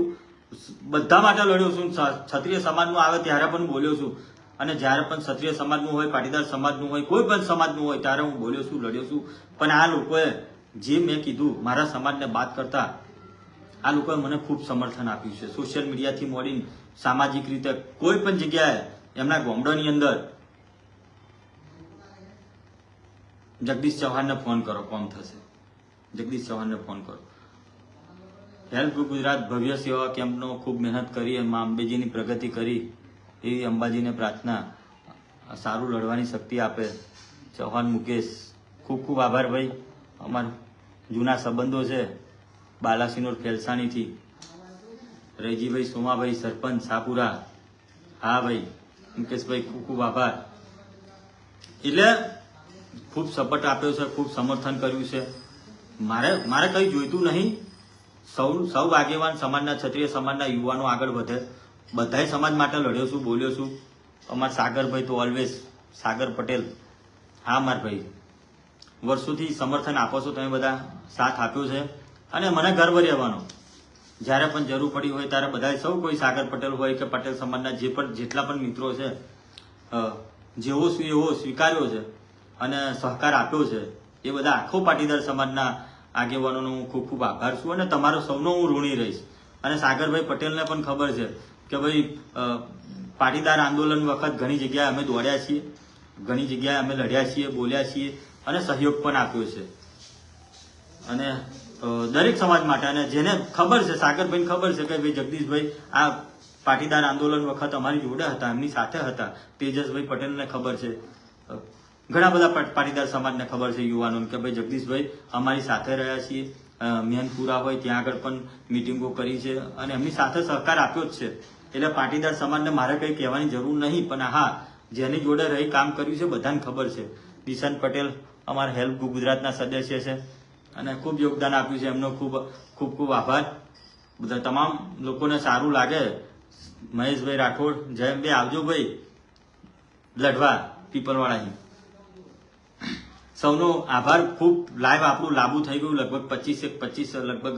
બધા માટે લડ્યો છું. ક્ષત્રિય સમાજનું આવે ત્યારે પણ બોલ્યો છું, અને જ્યારે પણ ક્ષત્રિય સમાજનું હોય, પાટીદાર સમાજનું હોય, કોઈ પણ સમાજનું હોય ત્યારે હું બોલ્યો છું, લડ્યો છું. પણ આ લોકોએ જે મેં કીધું મારા સમાજને બાદ કરતા આ લોકોએ મને ખૂબ સમર્થન આપ્યું છે. સોશિયલ મીડિયાથી મોડીને સામાજિક રીતે કોઈ પણ જગ્યાએ એમના ગામડાની અંદર જગદીશ ચૌહાણને ફોન કરો, કોમ થશે. જગદીશ ચૌહાણને ફોન કરો. હેલ્પ ગુજરાત ભવ્ય સેવા કેમ્પનો ખૂબ મહેનત કરી, મા અંબેજીની પ્રગતિ કરી. એવી અંબાજીને પ્રાર્થના, સારું લડવાની શક્તિ આપે. ચૌહાણ મુકેશ, ખૂબ ખૂબ આભાર ભાઈ. અમારા જૂના સંબંધો છે બાલાસિનોર ફેલસાણીથી. રૈજીભાઈ સોમાભાઈ, સરપંચ સાપુરા. હા ભાઈ મુકેશભાઈ, ખૂબ ખૂબ આભાર. એટલે ખૂબ સપોર્ટ આપ્યો છે, ખૂબ સમર્થન કર્યું છે. મારે કંઈ જોઈતું નહીં. સૌ આગેવાન સમાજના, ક્ષત્રિય સમાજના યુવાનો આગળ વધે. બધાય સમાજ માટે લડ્યો છું, બોલ્યો છું. અમારા સાગરભાઈ તો ઓલવેઝ, સાગર પટેલ, હા માર ભાઈ, વર્ષોથી સમર્થન આપો છો તમે, બધા સાથ આપ્યો છે. અને મને ગર્વ રહેવાનો, જ્યારે પણ જરૂર પડી હોય ત્યારે બધા સૌ કોઈ, સાગર પટેલ હોય કે પટેલ સમાજના જેટલા પણ મિત્રો છે, જેવો છું એવો સ્વીકાર્યો છે અને સહકાર આપ્યો છે. એ બધા આખો પાટીદાર સમાજના આગેવાનોનો હું ખૂબ ખૂબ આભાર છું અને તમારો સૌનો હું ઋણી રહીશ. અને સાગરભાઈ પટેલને પણ ખબર છે કે ભાઈ પાટીદાર આંદોલન વખત ઘણી જગ્યાએ અમે દોડ્યા છીએ, ઘણી જગ્યાએ અમે લડ્યા છીએ, બોલ્યા છીએ અને સહયોગ પણ આપ્યો છે. અને દરેક સમાજ માટે, અને જેને ખબર છે, સાગરભાઈને ખબર છે કે ભાઈ જગદીશભાઈ આ પાટીદાર આંદોલન વખત અમારી જોડે હતા, એમની સાથે હતા. તેજસભાઈ પટેલને ખબર છે, ઘણા બધા પાટીદાર સમાજને ખબર છે, યુવાનોને, કે ભાઈ જગદીશભાઈ અમારી સાથે રહ્યા છીએ. મેનપુરા હોય ત્યાં આગળ પણ મિટિંગો કરી છે અને એમની સાથે સહકાર આપ્યો જ છે. એટલે પાટીદાર સમાજને મારે કંઈ કહેવાની જરૂર નહીં, પણ હા, જેની જોડે રહી કામ કર્યું છે બધાને ખબર છે. દિશાન પટેલ અમારા હેલ્પ ગુજરાતના સદસ્ય છે અને ખૂબ યોગદાન આપ્યું છે. એમનો ખૂબ ખૂબ ખૂબ આભાર. બધા તમામ લોકોને સારું લાગે. મહેશભાઈ રાઠોડ, જયંતભાઈ આવજો ભાઈ લડવા પીપલવાળા. સૌનો આભાર. ખૂબ લાઈવ આપણું લાંબુ થઈ ગયું, લગભગ 25 લગભગ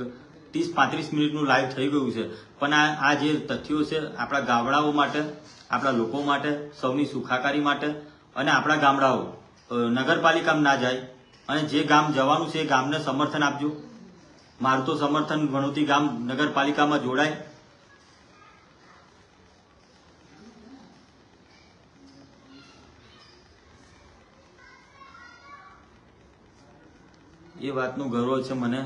30-35 મિનિટનું લાઈવ થઈ ગયું છે. પણ આ જે તથ્યો છે આપણા ગામડાઓ માટે, આપણા લોકો માટે, સૌની સુખાકારી માટે, અને આપણા ગામડાઓ નગરપાલિકામાં ના જાય અને જે ગામ જવાનું છે એ ગામને સમર્થન આપજો. મારું તો સમર્થન ઘણુંથી ગામ નગરપાલિકામાં જોડાય. એ વાતનું ગૌરવ છે મને.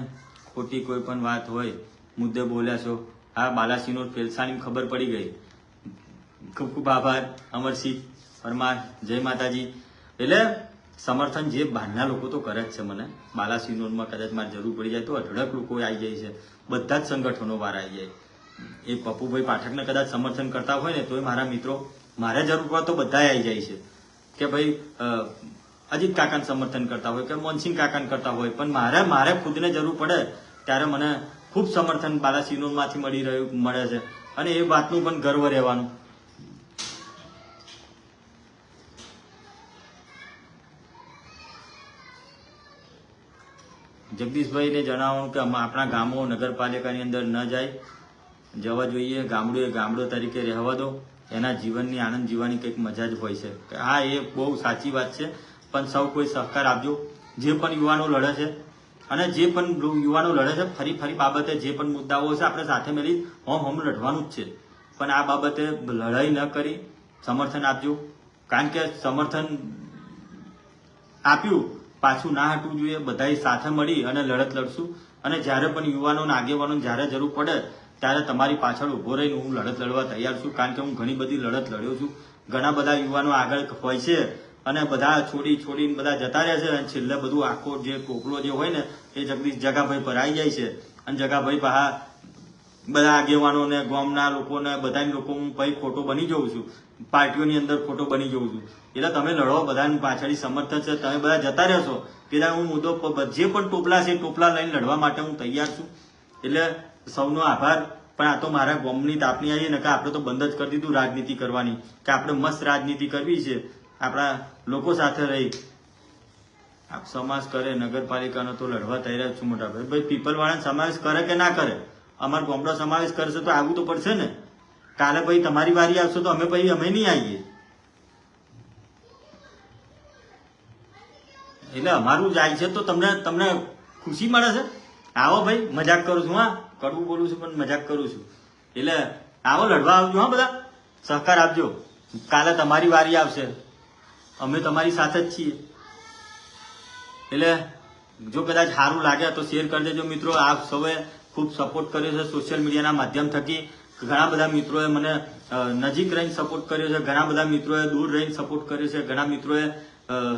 ખોટી કોઈ પણ વાત હોય, મુદ્દે બોલ્યા છો. હા, બાલાસિનોર ફેલસાણી ખબર પડી ગઈ. ખૂબ ખૂબ આભાર અમરસિંહ પરમાર, જય માતાજી. એટલે સમર્થન જે બહારના લોકો તો કરે જ છે મને. બાલાસિનોરમાં કદાચ મારે જરૂર પડી જાય તો અઢળક લોકો આવી જાય છે, બધા જ સંગઠનો વાર આવી જાય. એ પપ્પુભાઈ પાઠકને કદાચ સમર્થન કરતા હોય ને તોય મારા મિત્રો, મારે જરૂર પડે તો બધા આવી જાય છે કે ભાઈ અજીત કાકાને સમર્થન કરતા હોય કે મોહનસિંહ કાકાને કરતા હોય, પણ મારે ખુદને જરૂર પડે ત્યારે મને ખૂબ સમર્થન બાલાસિનોરમાંથી મળે છે અને એ વાતનું પણ ગર્વ રહેવાનું. જગદીશભાઈને જણાવવાનું કે આપણા ગામો નગરપાલિકાની અંદર ન જવા જોઈએ. ગામડો તરીકે રહેવા દો. એના જીવનની આનંદ જીવવાની કંઈક મજા જ હોય છે. હા, એ બહુ સાચી વાત છે. પણ સૌ કોઈ સહકાર આપજો. જે પણ યુવાનો લડે છે અને જે પણ યુવાનો લડે છે, ફરી બાબતે જે પણ મુદ્દાઓ છે આપણે સાથે મળી હોમ લડવાનું જ છે. પણ આ બાબતે લડાઈ ન કરી સમર્થન આપજો. કારણ કે સમર્થન આપ્યું પાછું ના હટવું જોઈએ. બધાએ સાથે મળી અને લડત લડશું. અને જ્યારે પણ યુવાનો અને આગેવાનો જ્યારે જરૂર પડે ત્યારે તમારી પાછળ ઉભો રહીને હું લડત લડવા તૈયાર છું. કારણ કે હું ઘણી બધી લડત લડ્યો છું. ઘણા બધા યુવાનો આગળ હોય છે અને બધા છોડીને બધા જતા રહે છે અને છેલ્લે બધું આખો જે કોકલો જે હોય ને એ જગભાઈ પર આવી જાય છે અને જગાભાઈ પહા બધા આગેવાનોને ગામના લોકોને બધા લોકો હું ભાઈ ખોટો બની જઉં છું, પાર્ટીઓની અંદર ખોટો બની જઉં છું. એટલે તમે લડો, બધાની પાછળ સમર્થન છે, તમે બધા જતા રહેશો પેલા હું મુદ્દો જે પણ ટોપલા છે ટોપલા લઈને લડવા માટે હું તૈયાર છું. એટલે સૌનો આભાર. પણ આ તો મારા ગામની તાપણી આવી ને કે આપણે તો બંધ જ કરી દીધું રાજનીતિ કરવાની, કે આપણે મસ્ત રાજનીતિ કરવી છે, આપણા લોકો સાથે રહી સમાજ કરે. નગરપાલિકાનો તો લડવા તૈયાર છું મોટા ભાઈ. પીપલ વાળાને સમાવેશ કરે કે ના કરે, અમારો ગામડો સમાવેશ કરશે તો આવવું તો પડશે ને. કાલે ભાઈ તમારી વારી આવશે તો અમે નહીં આવીએ. એટલે અમારું જાય છે તો તમને ખુશી મળે છે. આવો ભાઈ, મજાક કરું છું, હા કડવું બોલું છું પણ મજાક કરું છું. એટલે આવો લડવા આવજો, હા બધા સહકાર આપજો. કાલે તમારી વારી આવશે, અમે તમારી સાથે જ છીએ. એટલે જો કદાચ સારું લાગે તો શેર કરી દેજો મિત્રો. આપ સૌએ ખૂબ સપોર્ટ કર્યો છે સોશિયલ મીડિયાના માધ્યમ થકી. ઘણા બધા મિત્રોએ મને નજીક રહીને સપોર્ટ કર્યો છે, ઘણા બધા મિત્રોએ દૂર રહીને સપોર્ટ કર્યો છે, ઘણા મિત્રોએ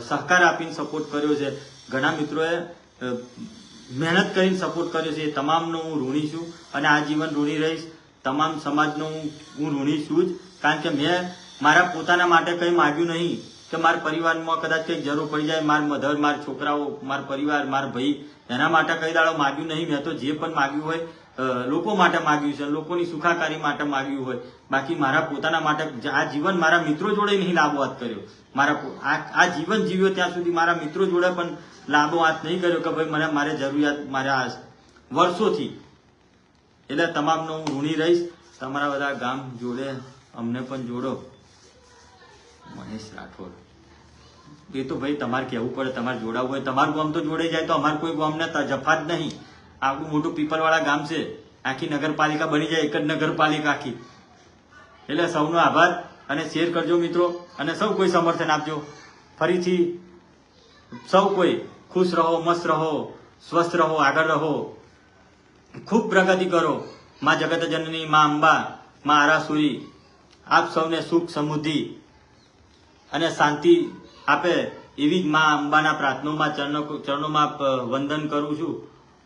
સહકાર આપીને સપોર્ટ કર્યો છે, ઘણા મિત્રોએ મહેનત કરીને સપોર્ટ કર્યો છે. એ તમામનો હું ઋણી છું અને આજીવન ઋણી રહીશ. તમામ સમાજનો હું ઋણી છું જ. કારણ કે મેં મારા પોતાના માટે કંઈ માગ્યું નહીં કે મારા પરિવારમાં કદાચ કંઈક જરૂર પડી જાય, મારા મધર, મારા છોકરાઓ, મારા પરિવાર, મારા ભાઈ, એના માટે કઈ દાડો માગ્યું નહીં. મેં તો જે પણ માગ્યું હોય લોકો માટે માગ્યું છે, લોકોની સુખાકારી માટે માગ્યું હોય. બાકી મારા પોતાના માટે આ જીવન મારા મિત્રો જોડે નહીં લાંબો હાથ કર્યો. આ જીવન જીવ્યો ત્યાં સુધી મારા મિત્રો જોડે પણ લાંબો હાથ નહીં કર્યો કે ભાઈ મારે જરૂરિયાત મારા વર્ષોથી. એટલે તમામનો હું ઋણી રહીશ. તમારા બધા ગામ જોડે અમને પણ જોડો. મહેશ રાઠોડ, એ તો ભાઈ તમારે કહેવું પડે, તમારે જોડાવવું હોય. તમારું ગામ તો જોડે જાય તો અમારે કોઈ ગામને જફા જ નહીં. આવું મોટું પીપલવાળા ગામ છે, આખી નગરપાલિકા બની જાય, એક જ નગરપાલિકા આખી. એટલે સૌનો આભાર અને શેર કરજો મિત્રો, અને સૌ કોઈ સમર્થન આપજો. ફરીથી સૌ કોઈ ખુશ રહો, મસ્ત રહો, સ્વસ્થ રહો, આગળ રહો, ખૂબ પ્રગતિ કરો. માં જગત જનની, માં અંબા, માં આરાસુરી આપ સૌને સુખ, સમૃદ્ધિ અને શાંતિ આપે એવી જ માં અંબાના પ્રાર્થનામાં ચરણોમાં વંદન કરું છું,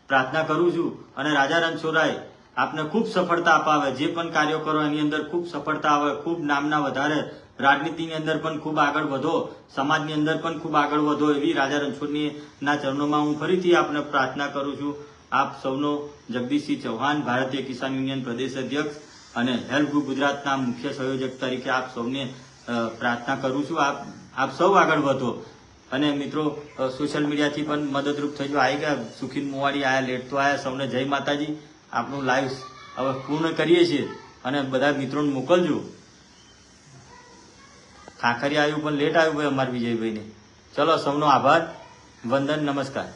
પ્રાર્થના કરું છું. અને રાજા રણછોડરાય આપને ખૂબ સફળતા અપાવે. જે પણ કાર્યો કરો એની અંદર ખૂબ સફળતા આવે, ખૂબ નામના વધારે, રાજનીતિની અંદર પણ ખૂબ આગળ વધો, સમાજની અંદર પણ ખૂબ આગળ વધો, એવી રાજા રણછોડના ચરણોમાં હું ફરીથી આપને પ્રાર્થના કરું છું. આપ સૌનો જગદીશસિંહ ચૌહાણ, ભારતીય કિસાન યુનિયન પ્રદેશ અધ્યક્ષ અને હેલ્પ ગ્રુપ ગુજરાતના મુખ્ય સંયોજક તરીકે આપ સૌને પ્રાર્થના કરું છું. આપ સૌ આગળ વધો. અને મિત્રો સોશિયલ મીડિયાથી પણ મદદરૂપ થજો. આવી ગયા સુખીન મોવાડી, આયા લેટ તો આયા. સૌને જય માતાજી. આપણું લાઈવ હવે પૂર્ણ કરીએ છીએ અને બધા મિત્રોને મોકલજો. ખાખરી આવ્યું પણ લેટ આવ્યું ભાઈ અમારા વિજયભાઈને. ચલો, સૌનો આભાર, વંદન, નમસ્કાર.